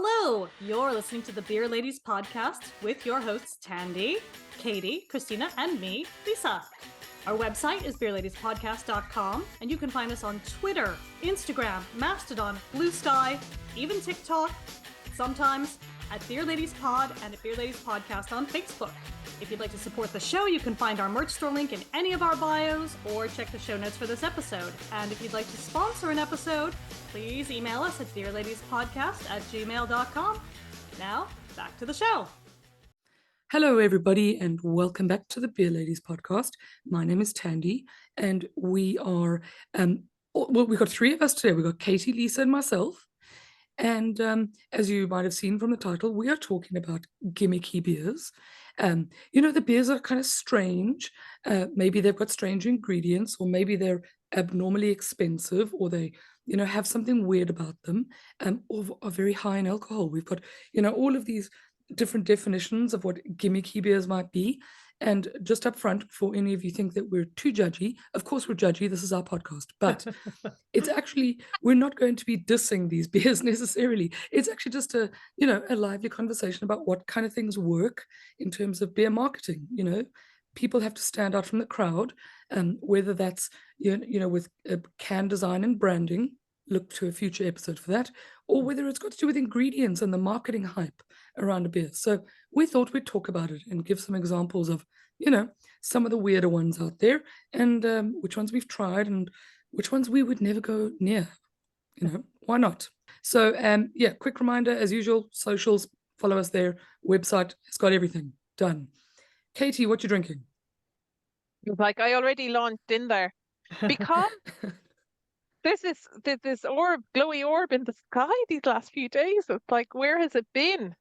Hello, you're listening to the Beer Ladies podcast with your hosts Tandy, Katie, Christina, and me, Lisa. Our website is beerladiespodcast.com, and you can find us on Twitter, Instagram, Mastodon, Blue Sky, even TikTok, sometimes at Beer Ladies Pod and at Beer Ladies Podcast on Facebook. If you'd like to support the show, you can find our merch store link in any of our bios or check the show notes for this episode. And if you'd like to sponsor an episode, please email us at beerladiespodcast@gmail.com. Now, back to the show. Hello, everybody, and welcome back to the Beer Ladies podcast. My name is Tandy, and we are, we've got three of us today. We've got Katie, Lisa, and myself. And as you might have seen from the title, we are talking about gimmicky beers. The beers are kind of strange. Maybe they've got strange ingredients, or maybe they're abnormally expensive, or they, have something weird about them, or are very high in alcohol. We've got, all of these different definitions of what gimmicky beers might be. And just up front, before any of you think that we're too judgy, of course we're judgy, this is our podcast, but it's actually, we're not going to be dissing these beers necessarily. It's actually just a lively conversation about what kind of things work in terms of beer marketing. People have to stand out from the crowd, whether that's, with can design and branding, look to a future episode for that, or whether it's got to do with ingredients and the marketing hype around a beer. So we thought we'd talk about it and give some examples of, some of the weirder ones out there, and which ones we've tried and which ones we would never go near. Why not? So quick reminder, as usual, socials, follow us there. Website, it's got everything done. Katie, what you drinking? Like I already launched in there because there's this glowy orb in the sky these last few days. It's like, where has it been?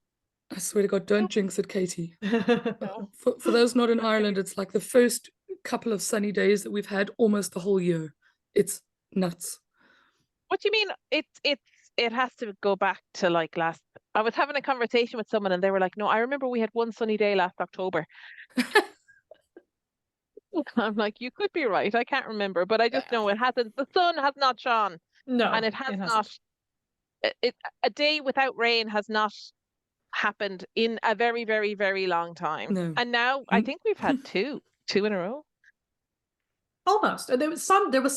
I swear to God, don't jinx it, Katie. No. For those not in Ireland, it's like the first couple of sunny days that we've had almost the whole year. It's nuts. What do you mean? It has to go back to like last. I was having a conversation with someone and they were like, "No, I remember we had one sunny day last October." I'm like, you could be right. I can't remember, but I just know it hasn't. The sun has not shone. No, and it not. A day without rain has not happened in a very, very, very long time. No. And now I think we've had two in a row. Almost. There was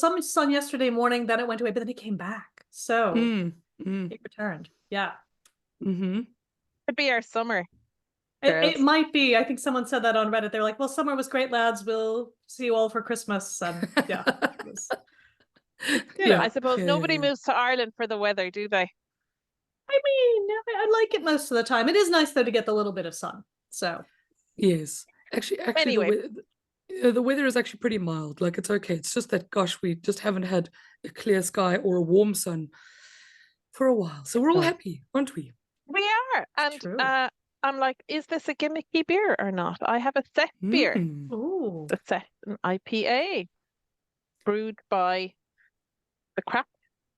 some sun yesterday morning, then it went away, but then it came back. So it returned. Yeah. Mm-hmm. Could be our summer. It might be. I think someone said that on Reddit. They were like, well, summer was great, lads. We'll see you all for Christmas. And yeah. I suppose nobody moves to Ireland for the weather, do they? I mean, I like it most of the time. It is nice, though, to get the little bit of sun. So yes. Actually, anyway. the weather is actually pretty mild. Like, it's okay. It's just that, gosh, we just haven't had a clear sky or a warm sun for a while. So we're all happy, aren't we? We are. And I'm like, is this a gimmicky beer or not? I have a Sesh beer. Ooh. A Sesh, an IPA brewed by the crap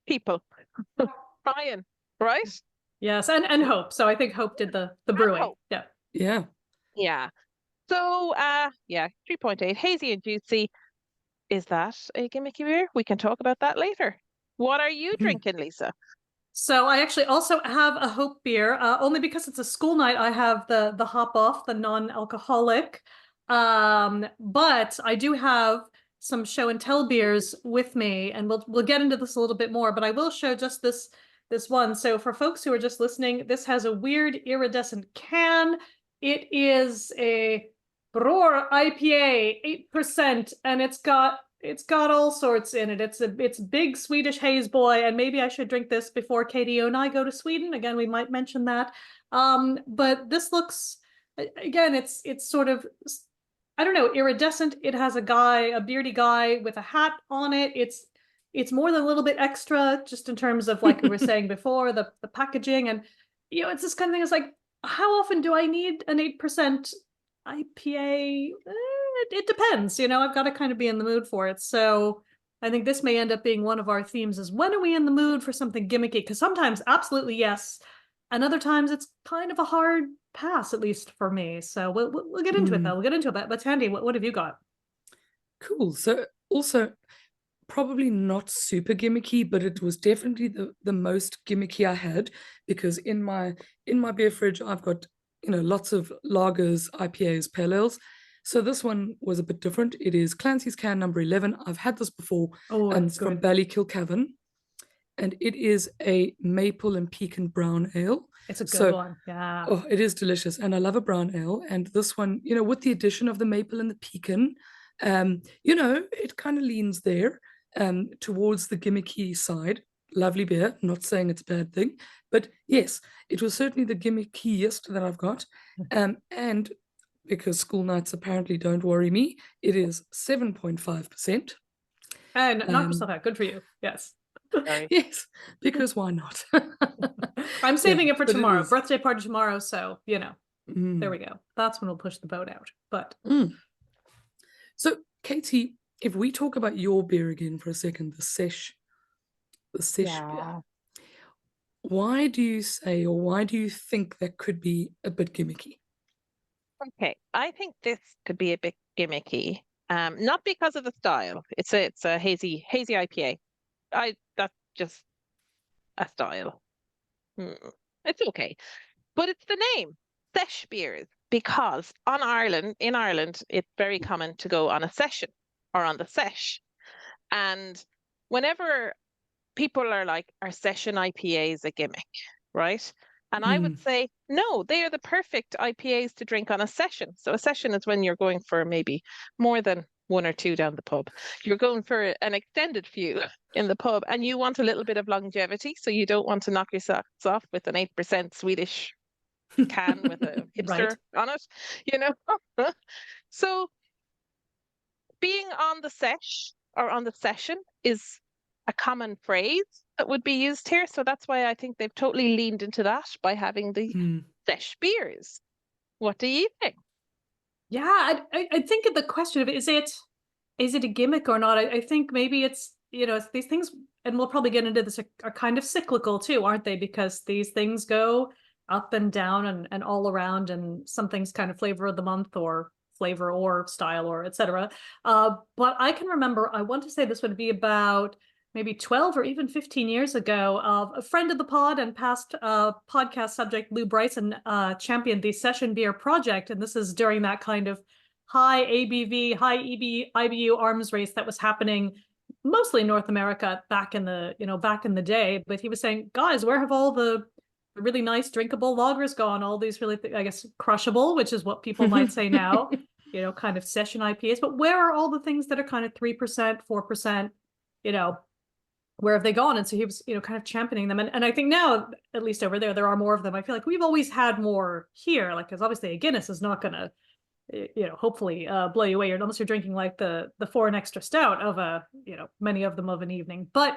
people. Brian, right? Yes, and Hope. So I think Hope did the brewing. Hope. Yeah. So 3.8, hazy and juicy. Is that a gimmicky beer? We can talk about that later. What are you drinking, Lisa? So I actually also have a Hope beer, only because it's a school night. I have the Hop Off, the non-alcoholic, but I do have some show and tell beers with me, and we'll get into this a little bit more. But I will show just this one. So for folks who are just listening, this has a weird iridescent can. It is a Bror IPA, 8%, and it's got all sorts in it. It's big Swedish haze boy, and maybe I should drink this before Katie and I go to Sweden. Again, we might mention that. But this looks, again, it's sort of, I don't know, iridescent. It has a beardy guy with a hat on it. It's more than a little bit extra, just in terms of, like we were saying before, the packaging, and it's this kind of thing. It's like, how often do I need an 8% IPA? It depends, I've got to kind of be in the mood for it. So I think this may end up being one of our themes, is when are we in the mood for something gimmicky? Because sometimes absolutely yes, and other times it's kind of a hard pass, at least for me. So we'll get into it though. We'll get into it. But Tandy, what have you got? Cool. So also probably not super gimmicky, but it was definitely the most gimmicky I had, because in my beer fridge I've got, lots of lagers, IPAs, pale ales. So this one was a bit different. It is Clancy's can number 11. I've had this before. Oh, it's It's from good. Ballykilcavan, and it is a maple and pecan brown ale. It's a good So, one. Yeah. oh, it is delicious, and I love a brown ale. And this one, with the addition of the maple and the pecan, it kind of leans there towards the gimmicky side. Lovely beer. Not saying it's a bad thing, but yes, it was certainly the gimmickiest that I've got. And because school nights apparently don't worry me, it is 7.5%. And knock yourself out. Good for you. Yes. Sorry. Yes, because why not? I'm saving Yeah, it for but it tomorrow. is. Birthday party tomorrow. So, there Mm. we go. That's when we'll push the boat out. But So, Katie, if we talk about your beer again for a second, the Sesh beer, why do you say, or why do you think that could be a bit gimmicky? Okay, I think this could be a bit gimmicky. Not because of the style. It's a hazy IPA. That's just a style. It's okay, but it's the name, Sesh beers, because in Ireland, it's very common to go on a session or on the sesh, and whenever people are like, are session IPAs a gimmick, right? And I would say, no, they are the perfect IPAs to drink on a session. So a session is when you're going for maybe more than one or two down the pub. You're going for an extended few in the pub, and you want a little bit of longevity. So you don't want to knock your socks off with an 8% Swedish can with a hipster on it, So being on the sesh or on the session is a common phrase that would be used here. So that's why I think they've totally leaned into that by having the Sesh beers. What do you think? yeah, I think of the question of is it a gimmick or not? I think maybe it's, it's these things, and we'll probably get into this, are kind of cyclical too, aren't they? Because these things go up and down and all around, and some things kind of flavor of the month or flavor or style or etc. But I can remember, I want to say this would be about maybe 12 or even 15 years ago, a friend of the pod and past podcast subject, Lou Bryson, championed the Session Beer Project. And this is during that kind of high ABV, high IBU arms race that was happening mostly in North America back in the day. But he was saying, guys, where have all the really nice drinkable lagers gone? All these really, I guess, crushable, which is what people might say now, kind of session IPAs. But where are all the things that are kind of 3%, 4%, where have they gone? And so he was, kind of championing them. And I think now, at least over there are more of them. I feel like we've always had more here, like, because obviously a Guinness is not going to, hopefully blow you away, unless you're drinking like the foreign extra stout of many of them of an evening. But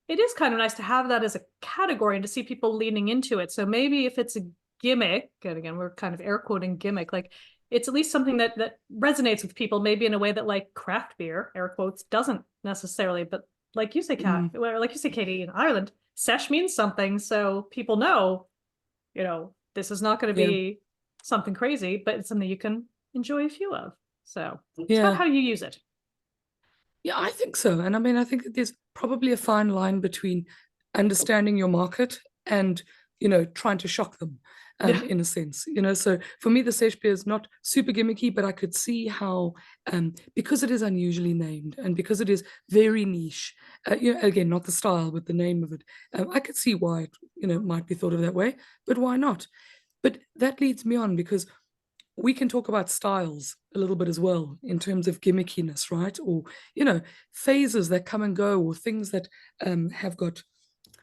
it is kind of nice to have that as a category and to see people leaning into it. So maybe if it's a gimmick, and again, we're kind of air quoting gimmick, like it's at least something that resonates with people, maybe in a way that like craft beer, air quotes, doesn't necessarily. But like you say, Katie, in Ireland, sesh means something, so people know, this is not going to be something crazy, but it's something you can enjoy a few of. So it's about how you use it. Yeah, I think so. And I mean, I think that there's probably a fine line between understanding your market and, trying to shock them in a sense. So for me, the Sesh beer is not super gimmicky, but I could see how, because it is unusually named and because it is very niche, again, not the style, but the name of it, I could see why it, might be thought of that way, but why not? But that leads me on, because we can talk about styles a little bit as well in terms of gimmickiness, right? Or, phases that come and go, or things that have got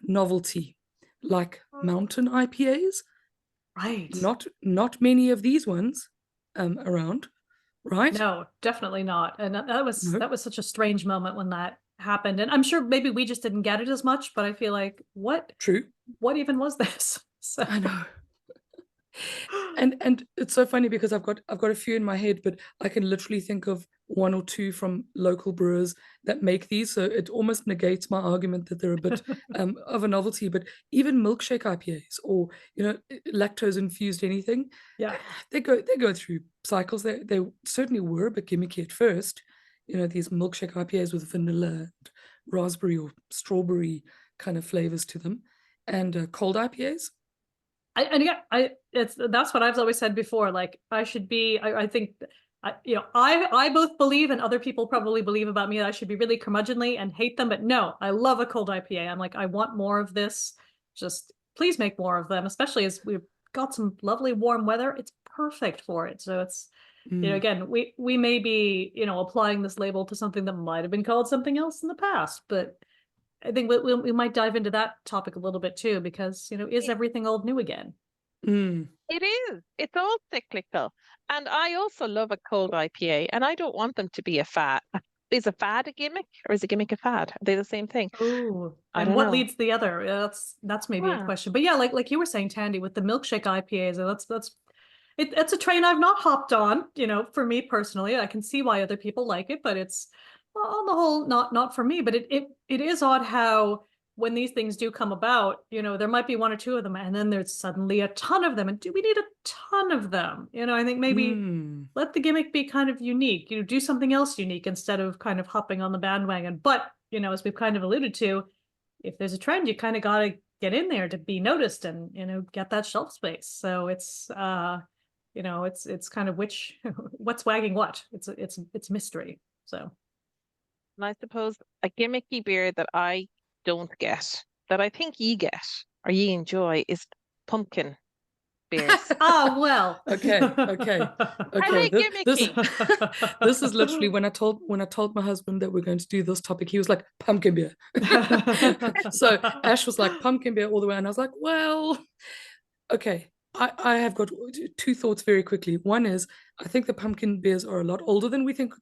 novelty, like mountain IPAs. Right. Not many of these ones around, right? No, definitely not. And that was such a strange moment when that happened. And I'm sure maybe we just didn't get it as much, but I feel like what even was this? So I know. And it's so funny because I've got a few in my head, but I can literally think of one or two from local brewers that make these, so it almost negates my argument that they're a bit of a novelty. But even milkshake IPAs, or lactose infused anything, they go through cycles. They certainly were a bit gimmicky at first, these milkshake IPAs with vanilla and raspberry or strawberry kind of flavors to them, and cold IPAs. That's what I've always said before. Like I think, I both believe, and other people probably believe about me, that I should be really curmudgeonly and hate them. But no, I love a cold IPA. I'm like, I want more of this. Just please make more of them, especially as we've got some lovely warm weather. It's perfect for it. So it's, again, we may be, applying this label to something that might have been called something else in the past, but I think we might dive into that topic a little bit too, because, is everything old new again? It is. It's all cyclical. And I also love a cold IPA, and I don't want them to be a fad. Is a fad a gimmick, or is a gimmick a fad? Are they the same thing? Oh, I and don't what know. leads the other? That's maybe a question. But yeah, like you were saying, Tandy, with the milkshake IPAs, it's a train I've not hopped on. For me personally, I can see why other people like it, but it's on the whole not for me. But it is odd how when these things do come about, there might be one or two of them, and then there's suddenly a ton of them. And do we need a ton of them? I think maybe let the gimmick be kind of unique. Do something else unique instead of kind of hopping on the bandwagon. But as we've kind of alluded to, if there's a trend, you kind of got to get in there to be noticed and get that shelf space. So it's it's kind of what's wagging what. It's mystery. So, And I suppose a gimmicky beer that I don't get, that I think ye get or ye enjoy, is pumpkin beers. Well. Okay. Are they gimmicky? This is literally when I told my husband that we're going to do this topic, he was like, pumpkin beer. So Ash was like, pumpkin beer all the way, and I was like, well, okay. I have got two thoughts very quickly. One is, I think the pumpkin beers are a lot older than we think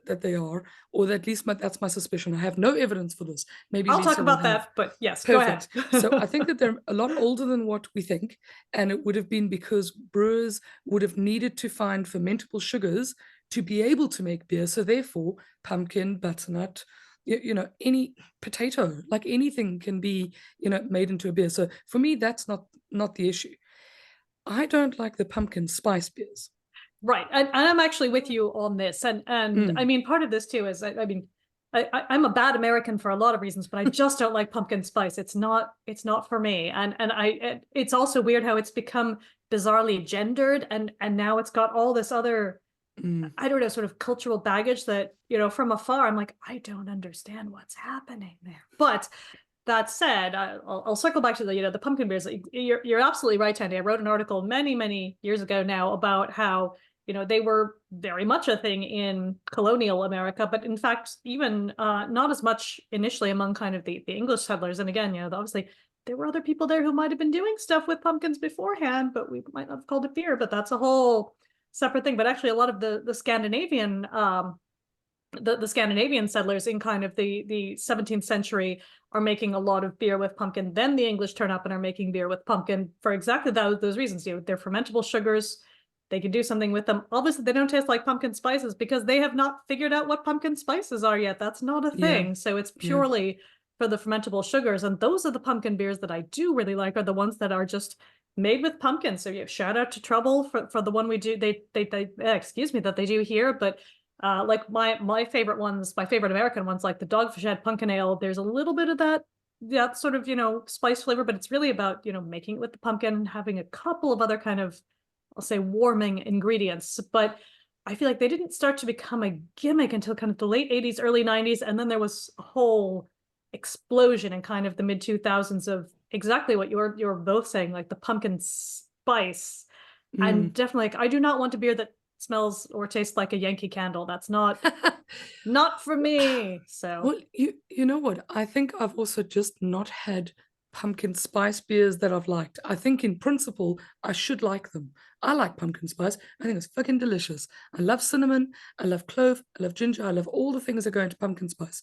that they are, or at least that's my suspicion. I have no evidence for this. Maybe I'll Lisa talk will about have. that, but yes, Perfect. go ahead. So I think that they're a lot older than what we think, and it would have been because brewers would have needed to find fermentable sugars to be able to make beer. So therefore, pumpkin, butternut, any potato, like anything can be, made into a beer. So for me, that's not the issue. I don't like the pumpkin spice beers. Right. And I'm actually with you on this. And I mean, part of this too is, I'm a bad American for a lot of reasons, but I just don't like pumpkin spice. It's not for me. And it's also weird how it's become bizarrely gendered, and now it's got all this other, I don't know, sort of cultural baggage that, from afar, I'm like, I don't understand what's happening there. But that said, I'll circle back to the pumpkin beers. You're absolutely right, Tandy. I wrote an article many years ago now about how they were very much a thing in colonial America, but in fact, even not as much initially among kind of the English settlers. And again, obviously there were other people there who might have been doing stuff with pumpkins beforehand, but we might not have called it beer. But that's a whole separate thing. But actually, a lot of the Scandinavian the Scandinavian settlers in kind of the 17th century are making a lot of beer with pumpkin. Then the English turn up and are making beer with pumpkin for exactly those reasons. They're fermentable sugars. They can do something with them. Obviously, they don't taste like pumpkin spices because they have not figured out what pumpkin spices are yet. That's not a thing. So it's purely for the fermentable sugars. And those are the pumpkin beers that I do really like, are the ones that are just made with pumpkin. So shout out to Trouble for the one we do. They excuse me, that they do here. But like my favorite ones, my favorite American ones, like the Dogfish Head Pumpkin Ale, there's a little bit of that sort of, spice flavor, but it's really about, making it with the pumpkin, having a couple of other kind of, I'll say, warming ingredients. But I feel like they didn't start to become a gimmick until kind of the late 80s, early 90s. And then there was a whole explosion in kind of the mid 2000s of exactly what you're both saying, like the pumpkin spice. And definitely, like, I do not want a beer that smells or tastes like a Yankee Candle. That's not for me. So, well, you know what? I think I've also just not had pumpkin spice beers that I've liked. I think in principle I should like them. I like pumpkin spice. I think it's fucking delicious. I love cinnamon, I love clove, I love ginger, I love all the things that go into pumpkin spice.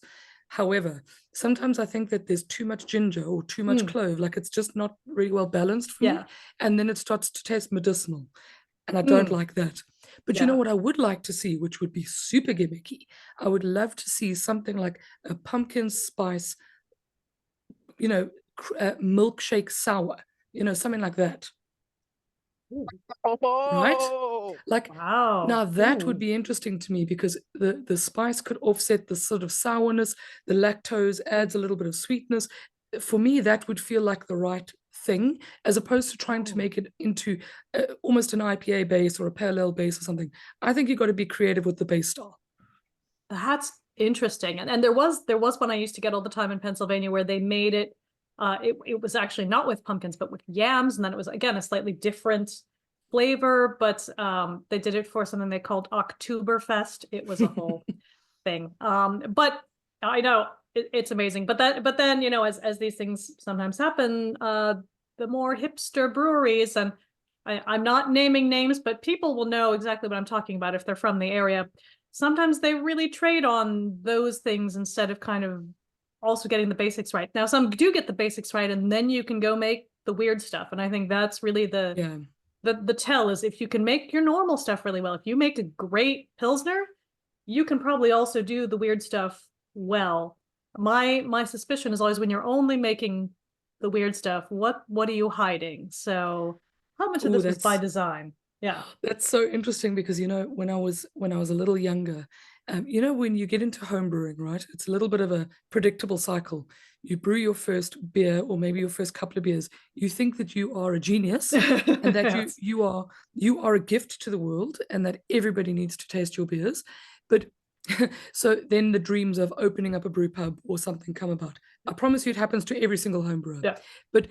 However, sometimes I think that there's too much ginger or too much clove, like it's just not really well balanced for me. And then it starts to taste medicinal. And I don't like that. But you know what I would like to see, which would be super gimmicky? I would love to see something like a pumpkin spice, milkshake sour, something like that. right? Oh, Like, now Wow. that would Ooh. be interesting to me because the spice could offset the sort of sourness, the lactose adds a little bit of sweetness. For me, that would feel like the right thing, as opposed to trying to Oh. make it into almost an IPA base or a pale ale base or something. I think you've got to be creative with the base style. That's interesting. And there was one I used to get all the time in Pennsylvania where they made it it was actually not with pumpkins, but with yams. And then it was again a slightly different flavor, but they did it for something they called Oktoberfest. It was a whole thing. But I know it's amazing. But then, as these things sometimes happen, the more hipster breweries, and I'm not naming names, but people will know exactly what I'm talking about if they're from the area. Sometimes they really trade on those things instead of kind of also getting the basics right. Now, some do get the basics right, and then you can go make the weird stuff. And I think that's really Yeah. the tell is if you can make your normal stuff really well. If you make a great Pilsner, you can probably also do the weird stuff well. My suspicion is always when you're only making the weird stuff, what are you hiding? So how much of Oh, this was by that's design? Yeah. That's so interesting because when I was a little younger, when you get into home brewing, right? It's a little bit of a predictable cycle. You brew your first beer or maybe your first couple of beers. You think that you are a genius and that you Yes. you are you are a gift to the world and that everybody needs to taste your beers. But so then the dreams of opening up a brew pub or something come about. I promise you it happens to every single home brewer. Yeah. But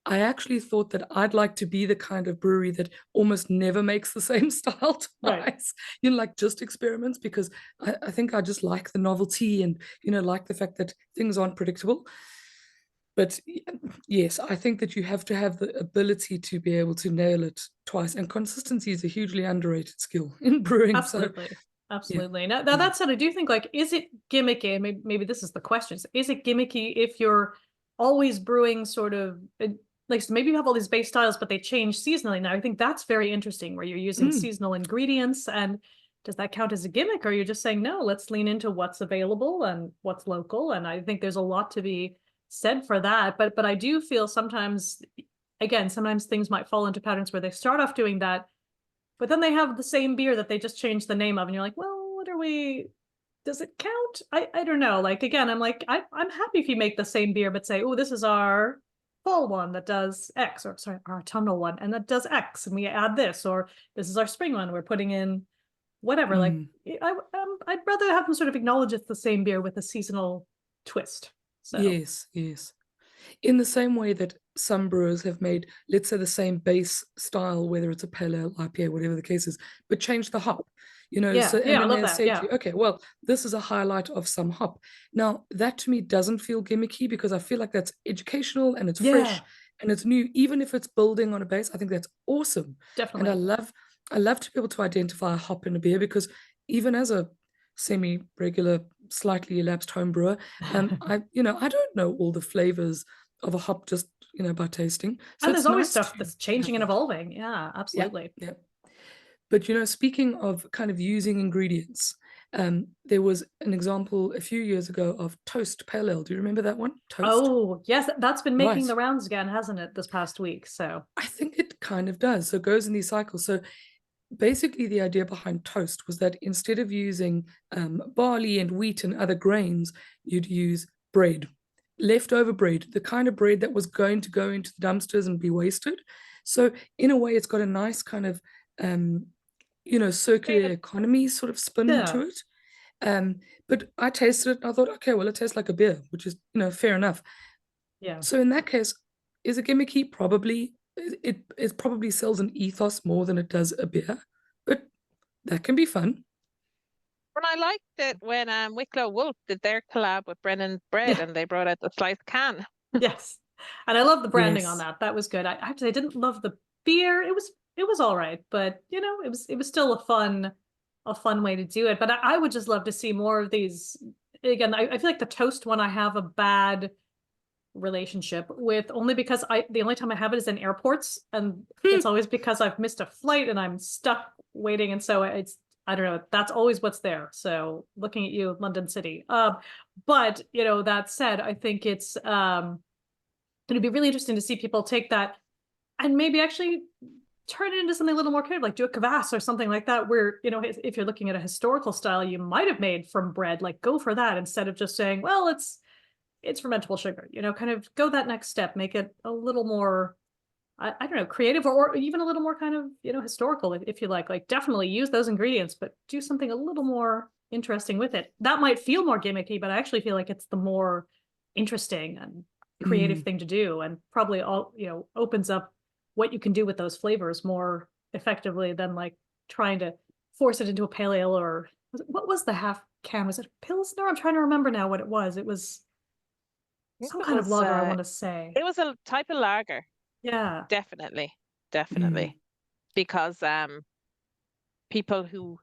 I actually thought that I'd like to be the kind of brewery that almost never makes the same style Right. twice, like just experiments, because I think I just like the novelty and, like the fact that things aren't predictable. But yes, I think that you have to have the ability to be able to nail it twice. And consistency is a hugely underrated skill in brewing. So, Absolutely. yeah. Absolutely. Now Yeah. that said, I do think like, is it gimmicky? And maybe this is the question. Is it gimmicky if you're always brewing sort of like so maybe you have all these base styles, but they change seasonally now? I think that's very interesting where you're using Mm. seasonal ingredients. And does that count as a gimmick? Or are you just saying, no, let's lean into what's available and what's local? And I think there's a lot to be said for that. But I do feel sometimes, again, sometimes things might fall into patterns where they start off doing that, but then they have the same beer that they just changed the name of, and you're like, well, what are we? Does it count? I don't know. Like again, I'm like, I'm happy if you make the same beer, but say, oh, this is our fall one that does X, or sorry, our autumnal one, and that does X, and we add this, or this is our spring one, we're putting in whatever. Like, Mm. I'd rather have them sort of acknowledge it's the same beer with a seasonal twist. So Yes, yes. In the same way that some brewers have made, let's say, the same base style, whether it's a pale ale, IPA, whatever the case is, but change the hop, yeah, so and yeah, I then love they that. say to Yeah, you, okay, well, this is a highlight of some hop. Now, that to me doesn't feel gimmicky because I feel like that's educational and it's fresh yeah, and it's new, even if it's building on a base. I think that's awesome. And I definitely. love I love to be able to identify a hop in a beer because even as a semi-regular, slightly elapsed home brewer, I don't know all the flavors of a hop just by tasting. So And there's it's always nice stuff to that's have changing and that. evolving. Yeah, Yeah, absolutely. yeah. But speaking of kind of using ingredients, there was an example a few years ago of toast pale ale. Do you remember that one? Toast. Oh, yes, that's been making Right. the rounds again, hasn't it, this past week? So, I think it kind of does. So it goes in these cycles. So basically, the idea behind toast was that instead of using barley and wheat and other grains, you'd use bread, leftover bread, the kind of bread that was going to go into the dumpsters and be wasted. So in a way, it's got a nice kind of circular economy sort of spin to yeah, it. But I tasted it and I thought, okay, well, it tastes like a beer, which is fair enough. yeah. So in that case, is it gimmicky? Probably. It probably sells an ethos more than it does a beer, but that can be fun. and I liked it when Wicklow Wolf did their collab with Brennan's Bread Yeah, and they brought out the sliced can. yes. And I love the branding on Yes. that. That was good. I didn't love the beer. It was all right, but it was still a fun way to do it. But I would just love to see more of these. Again, I feel like the toast one I have a bad relationship with, only because the only time I have it is in airports, and Hmm. it's always because I've missed a flight and I'm stuck waiting, and so I don't know, that's always what's there. So looking at you, London City. But that said, I think it'd be really interesting to see people take that and maybe actually turn it into something a little more creative, like do a kvass or something like that, where, you know, if you're looking at a historical style you might have made from bread, like go for that instead of just saying, well, it's fermentable sugar, you know, kind of go that next step, make it a little more, I don't know, creative, or even a little more kind of, you know, historical, if you like definitely use those ingredients, but do something a little more interesting with it. That might feel more gimmicky, but I actually feel like it's the more interesting and creative thing to do, and probably all, you know, opens up what you can do with those flavors more effectively than like trying to force it into a pale ale, or what was the half can? Was it a Pilsner? I'm trying to remember now what it was. It was I think some kind of lager, I want to say. it was a type of lager, Yeah. definitely, definitely, because people who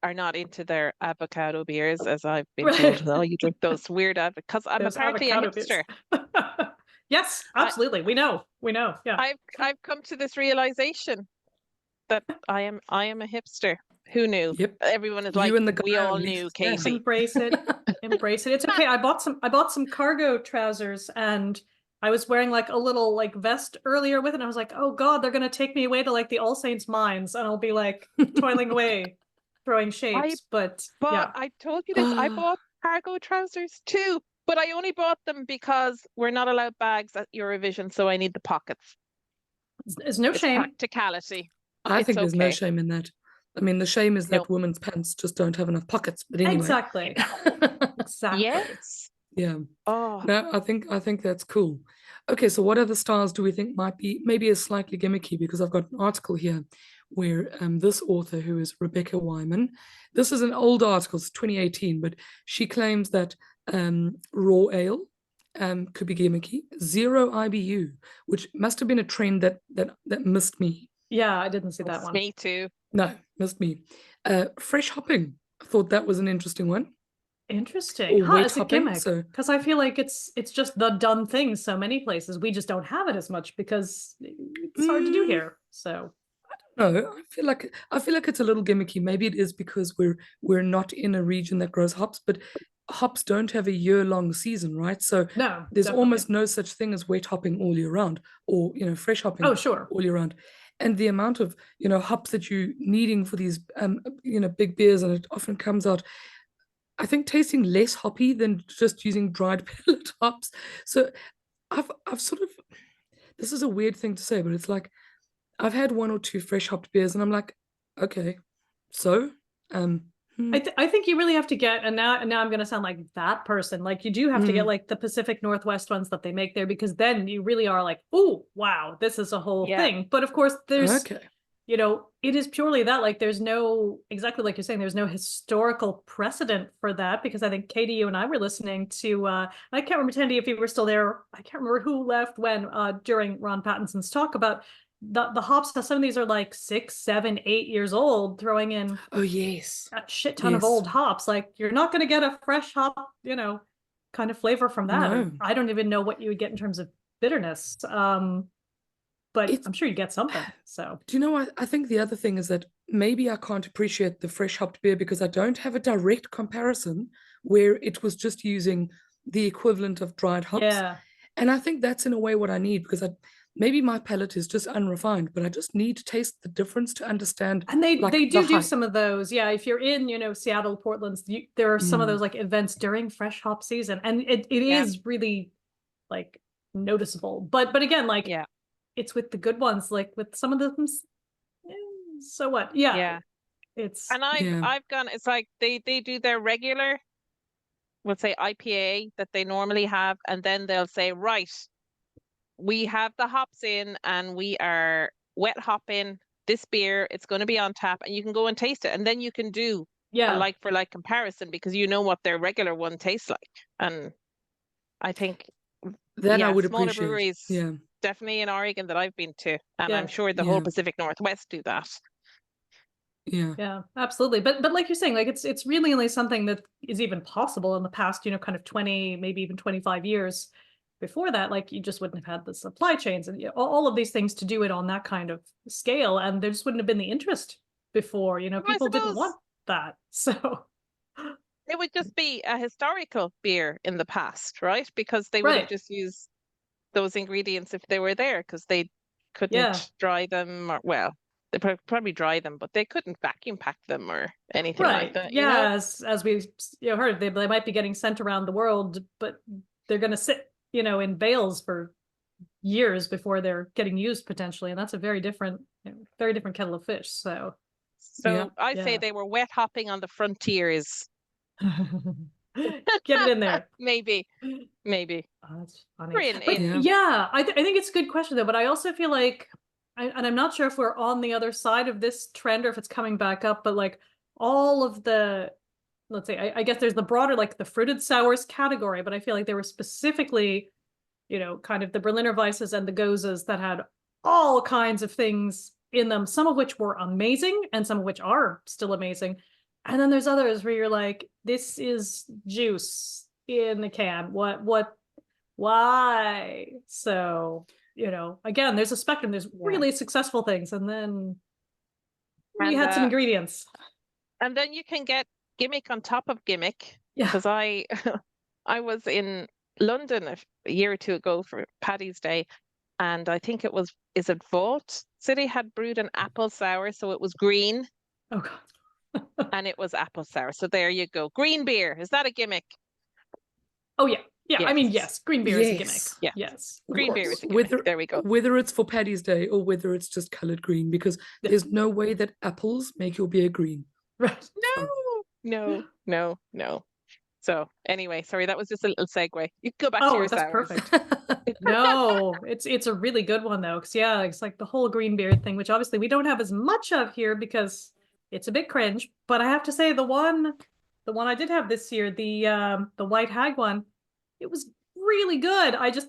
are not into their avocado beers, as I've been told, Right. oh, you drink those weird because I'm Those apparently a avocado beers. hipster. Yes, I, absolutely. We know. Yeah. I've come to this realization that I am a hipster. Who knew? Yep. Everyone is like, You and the we guy all on knew Lisa's stand. Katie. Embrace it. Embrace it. It's okay. I bought some cargo trousers, and I was wearing like a little like vest earlier with it, and I was like, oh God, they're gonna take me away to like the All Saints mines, and I'll be like toiling away, throwing I shapes. But bought, yeah. I told you this, I bought cargo trousers too, but I only bought them because we're not allowed bags at Eurovision, so I need the pockets. There's no It's shame. practicality. I It's think there's no okay. shame in that. I mean, the shame is No. that women's pants just don't have enough pockets. But anyway. Exactly. Exactly. Yes. Yeah. Oh, No, I think that's cool. Okay, so what other styles do we think might be maybe a slightly gimmicky? Because I've got an article here where this author, who is Rebecca Wyman, this is an old article, it's 2018, but she claims that raw ale could be gimmicky. Zero IBU, which must have been a trend that missed me. Yeah, I didn't see that it's one. me too. No, missed me. Fresh hopping. I thought that was an interesting one. Interesting. Or Huh, weight as a hopping. gimmick. So Because I feel like it's just the done thing so many places. We just don't have it as much because it's hard to do here. So no, I feel like it's a little gimmicky. Maybe it is because we're not in a region that grows hops, but hops don't have a year-long season, right? So no, there's definitely. almost no such thing as wet hopping all year round, or fresh hopping Oh, sure. all year round. And the amount of hops that you're needing for these big beers, and it often comes out, I think, tasting less hoppy than just using dried pellet hops. So I've sort of, this is a weird thing to say, but it's like I've had one or two fresh hopped beers, and I'm like, okay, so I think you really have to get, and now I'm going to sound like that person. Like you do have to get like the Pacific Northwest ones that they make there, because then you really are like, oh wow, this is a whole Yeah. thing. But of course, there's okay. it is purely that, like there's no, exactly like you're saying, there's no historical precedent for that, because I think Katie, you and I were listening to I can't remember, Tandy, if you were still there, I can't remember who left when during Ron Pattinson's talk about the hops. Some of these are like 6, 7, 8 years old, throwing in Oh yes, a shit ton of yes. old hops. Like you're not going to get a fresh hop, kind of flavor from that. No. Or I don't even know what you would get in terms of bitterness. But It's I'm sure you get something. So Do you know what? I think the other thing is that maybe I can't appreciate the fresh hopped beer because I don't have a direct comparison where it was just using the equivalent of dried hops. yeah. And I think that's in a way what I need, because maybe my palate is just unrefined, but I just need to taste the difference to understand. And they like, they the do hype. some of those. Yeah, if you're in, Seattle, Portland, there are some of those like events during fresh hop season, and it Yeah. is really like noticeable. But again, like Yeah. it's with the good ones, like with some of them. So what? Yeah, Yeah. it's And I've gone, it's like they do their regular, let's say IPA that they normally have, and then they'll say, right, we have the hops in and we are wet hopping this beer, it's going to be on tap, and you can go and taste it, and then you can do a yeah. like for like comparison, because you know what their regular one tastes like. And I think That I would smaller appreciate. breweries, Yeah. definitely in Oregon that I've been to, and Yeah. I'm sure the Yeah. whole Pacific Northwest do that. Yeah. Yeah, absolutely. But like you're saying, like it's really only something that is even possible in the past, kind of 20, maybe even 25 years. Before that, like you just wouldn't have had the supply chains and all of these things to do it on that kind of scale, and there just wouldn't have been the interest before. Well, I People didn't suppose want that. So it would just be a historical beer in the past, right? Because they would have right. just used those ingredients if they were there, because they couldn't dry them, or well, they probably dry them, but they couldn't vacuum pack them or anything like that. Yeah, as we heard, they might be getting sent around the world, but they're going to sit, in bales for years before they're getting used potentially, and that's a very different kettle of fish. So I say they were wet hopping on the frontiers. Get it in there. Maybe. Oh, that's funny. But yeah, I think it's a good question though. But I also feel like, and I'm not sure if we're on the other side of this trend or if it's coming back up. But like all of the, let's say, I guess there's the broader like the fruited sours category. But I feel like they were specifically, kind of the Berliner Weisses and the Gozas that had all kinds of things in them. Some of which were amazing, and some of which are still amazing. And then there's others where you're like, this is juice in the can. Why? So, again, there's a spectrum. There's really successful things. And then we had some ingredients. And then you can get gimmick on top of gimmick. Yeah. Because I was in London a year or two ago for Paddy's Day. And I think is it Vault City had brewed an apple sour. So it was green. Oh, God. And it was apple sour. So there you go. Green beer. Is that a gimmick? Oh, yeah. Yeah. Yes. I mean, yes. Green beer is a gimmick. Yeah. Yes. Green beer is a gimmick. There we go. Whether it's for Paddy's Day or whether it's just colored green, because there's no way that apples make your beer green. Right. No. So anyway, sorry, that was just a little segue. You can go back to your that's sours. Perfect. No, it's a really good one though. Cause it's like the whole green beer thing, which obviously we don't have as much of here because it's a bit cringe, but I have to say the one I did have this year, the White Hag one, it was really good. I just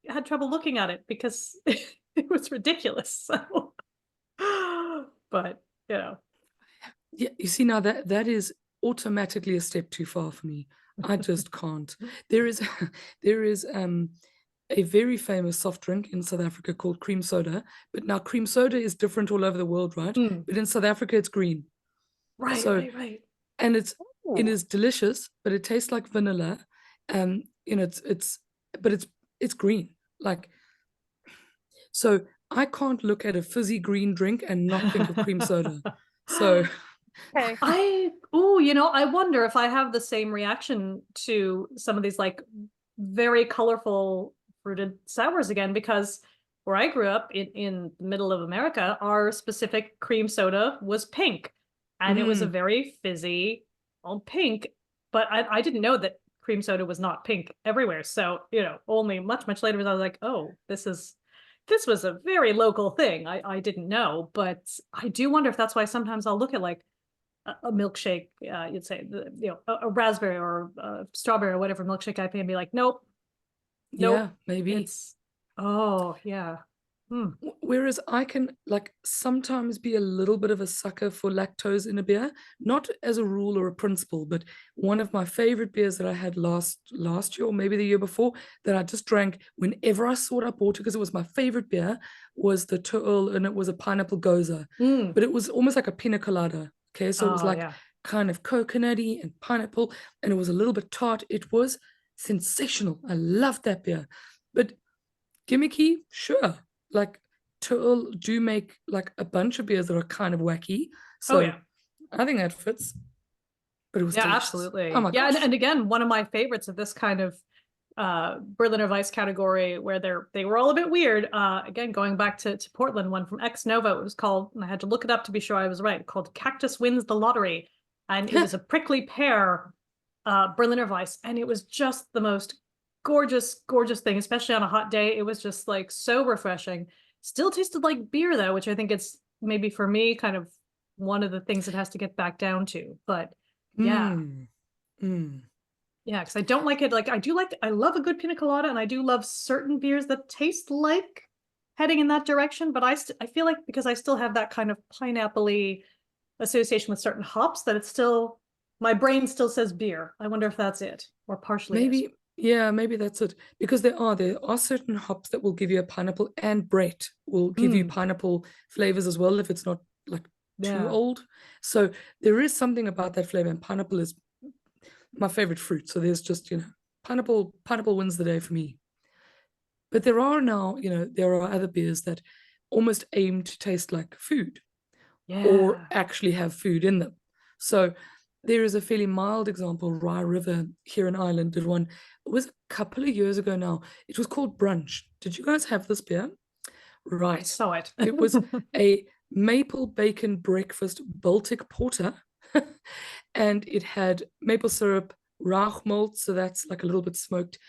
had trouble looking at it because it was ridiculous. So, but yeah, you see now that is automatically a step too far for me. I just can't. There is a very famous soft drink in South Africa called cream soda, but now cream soda is different all over the world, right? But in South Africa it's green. Right. And it is delicious, but it tastes like vanilla. It's green. Like, so I can't look at a fizzy green drink and not think of cream soda. So I wonder if I have the same reaction to some of these like very colorful fruited sours again, because where I grew up in the middle of America, our specific cream soda was pink, and it was a very fizzy pink, but I didn't know that cream soda was not pink everywhere. So, only much later was I was like, oh, this was a very local thing. I didn't know, but I do wonder if that's why sometimes I'll look at like a milkshake, you'd say, a raspberry or a strawberry or whatever milkshake IPA and be like, nope. Yeah, maybe. Yeah. Whereas I can like sometimes be a little bit of a sucker for lactose in a beer, not as a rule or a principle, but one of my favorite beers that I had last year or maybe the year before that I just drank whenever I saw it, I bought it because it was my favorite beer, was the Tuil, and it was a pineapple goza, but it was almost like a pina colada. Okay, so it was like kind of coconutty and pineapple, and it was a little bit tart. It was sensational. I loved that beer. But Gimmicky, sure. Like Tuil do make like a bunch of beers that are kind of wacky. So I think that fits. But it was delicious. Absolutely. Oh my gosh. And again, one of my favorites of this kind of Berliner Weiss category where they were all a bit weird. Again, going back to Portland, one from Ex Nova, it was called, and I had to look it up to be sure I was right, called Cactus Wins the Lottery. And it was a prickly pear Berliner Weiss, and it was just the most gorgeous thing, especially on a hot day. It was just like so refreshing. Still tasted like beer though, which I think it's maybe for me kind of one of the things it has to get back down to. But yeah, because I don't like it. Like I love a good pina colada, and I do love certain beers that taste like heading in that direction. But I feel like because I still have that kind of pineapple-y association with certain hops, that it's still, my brain still says beer. I wonder if that's it, or partially maybe. it. Yeah, maybe that's it. Because there are certain hops that will give you a pineapple, and Brett will give you pineapple flavors as well if it's not like too old. So there is something about that flavor, and pineapple is my favorite fruit. So there's just, pineapple wins the day for me. But there are now, there are other beers that almost aim to taste like food or Yeah. actually have food in them. So there is a fairly mild example. Rye River here in Ireland did one. It was a couple of years ago now. It was called Brunch. Did you guys have this beer? I Right. saw it. It was a maple bacon breakfast Baltic porter, and it had maple syrup, rauch malt, so that's like a little bit smoked,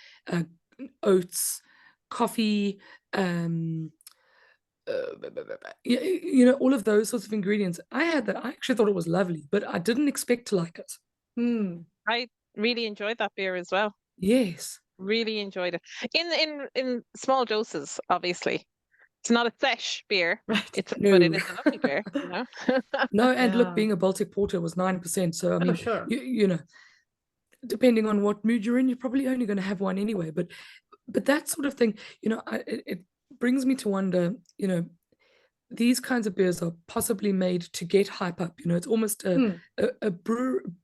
oats, coffee, all of those sorts of ingredients. I had that. I actually thought it was lovely, but I didn't expect to like it. I really enjoyed that beer as well. Yes. Really enjoyed it. In small doses, obviously. It's not a Sesh beer. Right. But it No. is a lovely beer, you know. No, and look, Yeah. being a Baltic porter was 9%. So I Oh, mean, sure. you know, depending on what mood you're in, you're probably only going to have one anyway. But that sort of thing, it brings me to wonder, these kinds of beers are possibly made to get hype up. It's almost a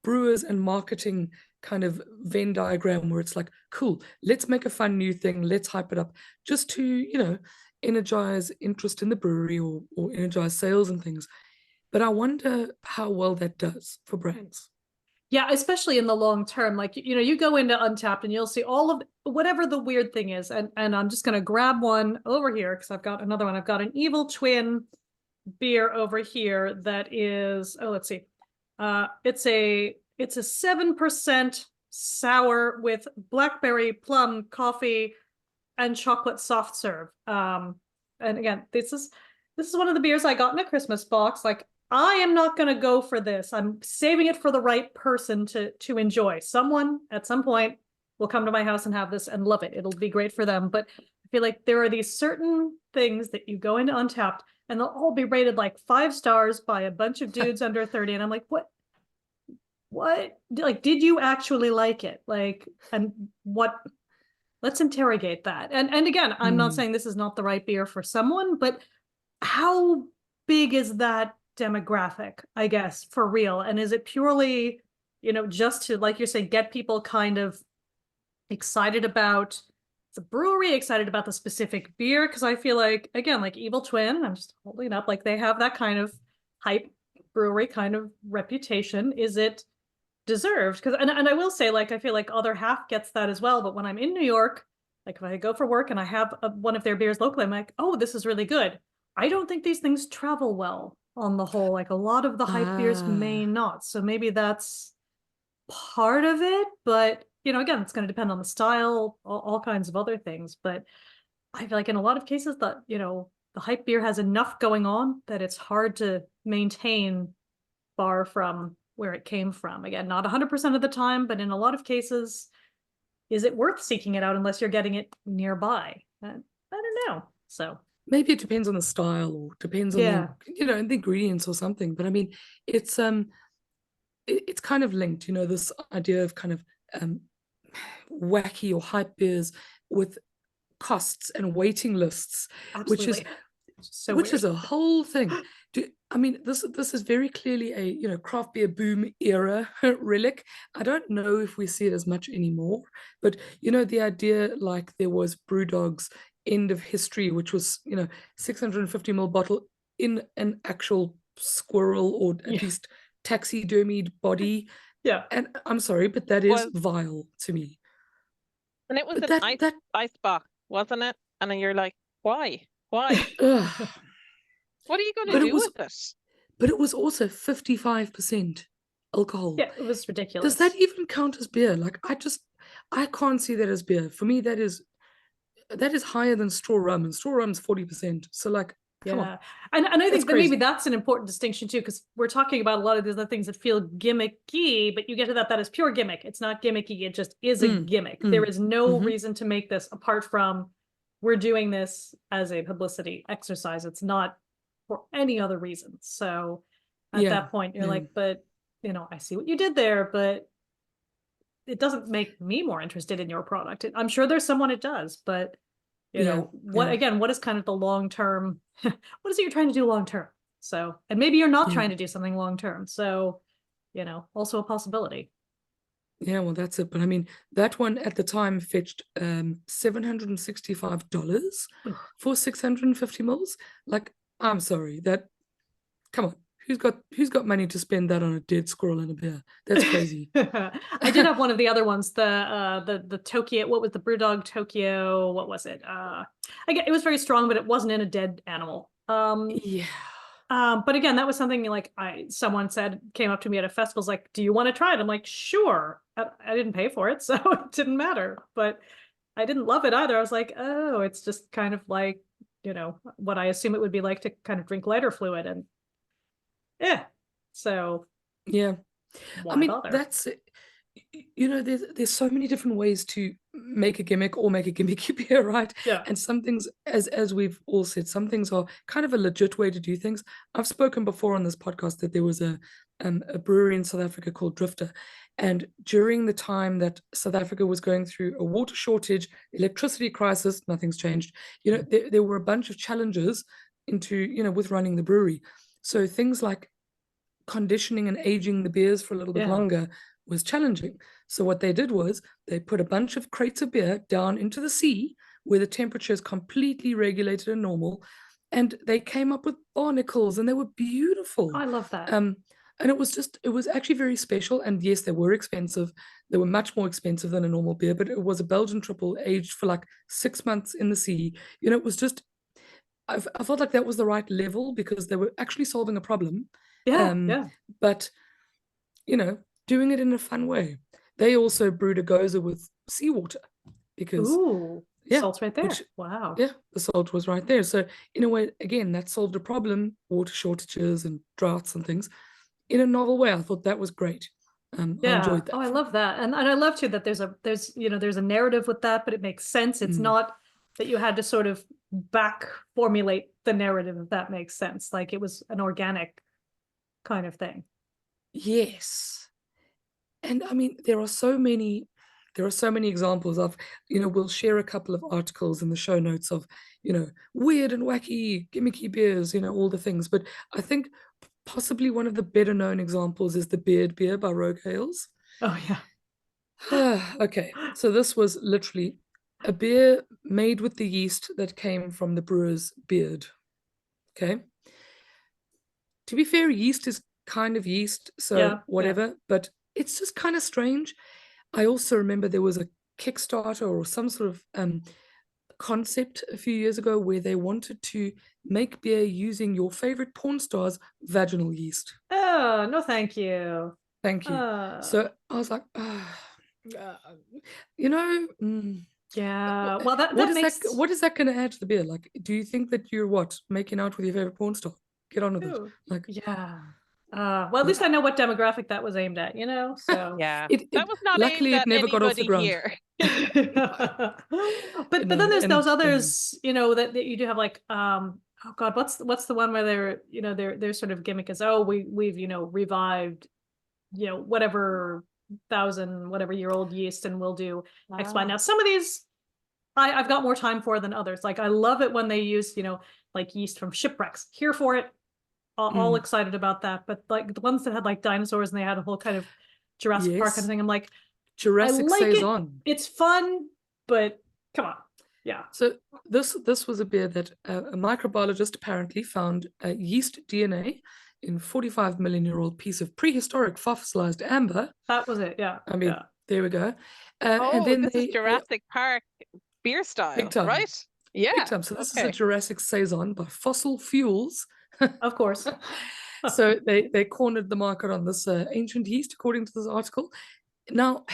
brewers and marketing kind of Venn diagram where it's like, cool, let's make a fun new thing, let's hype it up, just to energize interest in the brewery or energize sales and things. But I wonder how well that does for brands. Yeah, especially in the long term. Like, you go into Untapped and you'll see all of whatever the weird thing is. And I'm just going to grab one over here because I've got another one. I've got an Evil Twin beer over here that is, let's see. It's a 7% sour with blackberry, plum, coffee, and chocolate soft serve. And again, this is one of the beers I got in a Christmas box. Like, I am not going to go for this. I'm saving it for the right person to enjoy. Someone at some point will come to my house and have this and love it. It'll be great for them. But I feel like there are these certain things that you go into Untapped and they'll all be rated like 5 stars by a bunch of dudes under 30. And I'm like, what? Like, did you actually like it? Like, and what? Let's interrogate that. And again, I'm not saying this is not the right beer for someone, but how big is that demographic, I guess, for real? And is it purely, just to, like you're saying, get people kind of excited about the brewery, excited about the specific beer? Because I feel like, again, like Evil Twin, I'm just holding it up, like they have that kind of hype brewery kind of reputation. Is it deserved? Because and I will say, like, I feel like Other Half gets that as well. But when I'm in New York, like if I go for work and I have one of their beers locally, I'm like, oh, this is really good. I don't think these things travel well on the whole. Like a lot of the hype beers may not. So maybe that's part of it. But again, it's going to depend on the style, all kinds of other things. But I feel like in a lot of cases that the hype beer has enough going on that it's hard to maintain far from where it came from. Again, not 100% of the time, but in a lot of cases, is it worth seeking it out unless you're getting it nearby? I don't know. So maybe it depends on the style or depends on the ingredients or something. But I mean, it's kind of linked, this idea of kind of wacky or hype beers with costs and waiting lists, absolutely. which is a whole thing. I mean, this is very clearly a craft beer boom era relic. I don't know if we see it as much anymore, but the idea, like there was Brewdog's End of History, which was 650ml bottle in an actual squirrel or at least taxidermied body. Yeah, and I'm sorry, but that is vile to me. And it was But an ice box, wasn't it? And then you're like, why? What are you going to do with this? But it was also 55% alcohol. Yeah, it was ridiculous. Does that even count as beer? Like, I can't see that as beer. For me, that is higher than straw rum, and straw rum's 40%. So like, come on. And I think that maybe that's an important distinction too, because we're talking about a lot of these other things that feel gimmicky, but you get to that is pure gimmick. It's not gimmicky, it just is a gimmick. There is no reason to make this apart from we're doing this as a publicity exercise. It's not for any other reason. So at that point, you're like, but I see what you did there, but it doesn't make me more interested in your product. I'm sure there's someone it does, but what is kind of the long term? What is it you're trying to do long term? So, and maybe you're not trying to do something long term. So, also a possibility. Yeah, well, that's it. But I mean, that one at the time fetched $765 for 650 mils. Like, I'm sorry, that come on, who's got money to spend that on a dead squirrel and a beer? That's crazy. I did have one of the other ones, the Tokyo, what was the Brewdog Tokyo, what was it? Again, it was very strong, but it wasn't in a dead animal. Yeah. But again, that was something like someone came up to me at a festival, like, do you want to try it? I'm like, sure. I didn't pay for it, so it didn't matter. But I didn't love it either. I was like, oh, it's just kind of like, what I assume it would be like to kind of drink lighter fluid, and yeah. So Yeah. why I mean, bother? that's it. There's so many different ways to make a gimmick or make a gimmicky beer, right? Yeah. And some things, as we've all said, some things are kind of a legit way to do things. I've spoken before on this podcast that there was a brewery in South Africa called Drifter, and during the time that South Africa was going through a water shortage, electricity crisis, nothing's changed. There were a bunch of challenges with running the brewery. So things like conditioning and aging the beers for a little bit Yeah. longer was challenging. So what they did was they put a bunch of crates of beer down into the sea where the temperature is completely regulated and normal, and they came up with barnacles, and they were beautiful. I love that. And it was actually very special. And yes, they were expensive. They were much more expensive than a normal beer, but it was a Belgian triple aged for like 6 months in the sea. It was just, I felt like that was the right level because they were actually solving a problem. Yeah, yeah. But doing it in a fun way. They also brewed a goza with seawater because Ooh, salt's right there. Wow. yeah, the salt was right there. So in a way, again, that solved a problem, water shortages and droughts and things, in a novel way. I thought that was great. I enjoyed that. Oh, I love that. And I love too that there's a narrative with that, but it makes sense. It's not that you had to sort of back formulate the narrative, if that makes sense. Like it was an organic kind of thing. Yes. And I mean, there are so many examples of, we'll share a couple of articles in the show notes of, weird and wacky gimmicky beers, all the things. But I think possibly one of the better known examples is the Beard Beer by Rogue Hales. Oh yeah. Okay, so this was literally a beer made with the yeast that came from the brewer's beard. Okay. To be fair, yeast is kind of yeast, so whatever, but it's just kind of strange. I also remember there was a Kickstarter or some sort of concept a few years ago where they wanted to make beer using your favorite porn star's vaginal yeast. Oh, no, thank you. Thank you. So I was like, yeah. Well, what is that going to add to the beer? Like, do you think that you're making out with your favorite porn star? Get on with it. Like, yeah. Well, at least I know what demographic that was aimed at, So yeah, that was not luckily aimed it never got off the ground here. but then there's those others, that you do have like oh God, what's the one where their sort of gimmick is, oh, we've revived whatever year old yeast, and we'll do X, Y. Now some of these I've got more time for than others. Like I love it when they use like yeast from shipwrecks. Here for it. All excited about that. But like the ones that had like dinosaurs and they had a whole kind of Jurassic Park kind of thing, I'm like, Jurassic Saison. It's fun, but come on. Yeah. So this was a beer that a microbiologist apparently found yeast DNA in 45 million year old piece of prehistoric fossilized amber. That was it. Yeah. I mean, there we go. And then this is Jurassic Park beer style, right? Yeah. Big time. So this is a Jurassic Saison by Fossil Fuels. Of course. So they cornered the market on this ancient yeast, according to this article. Now,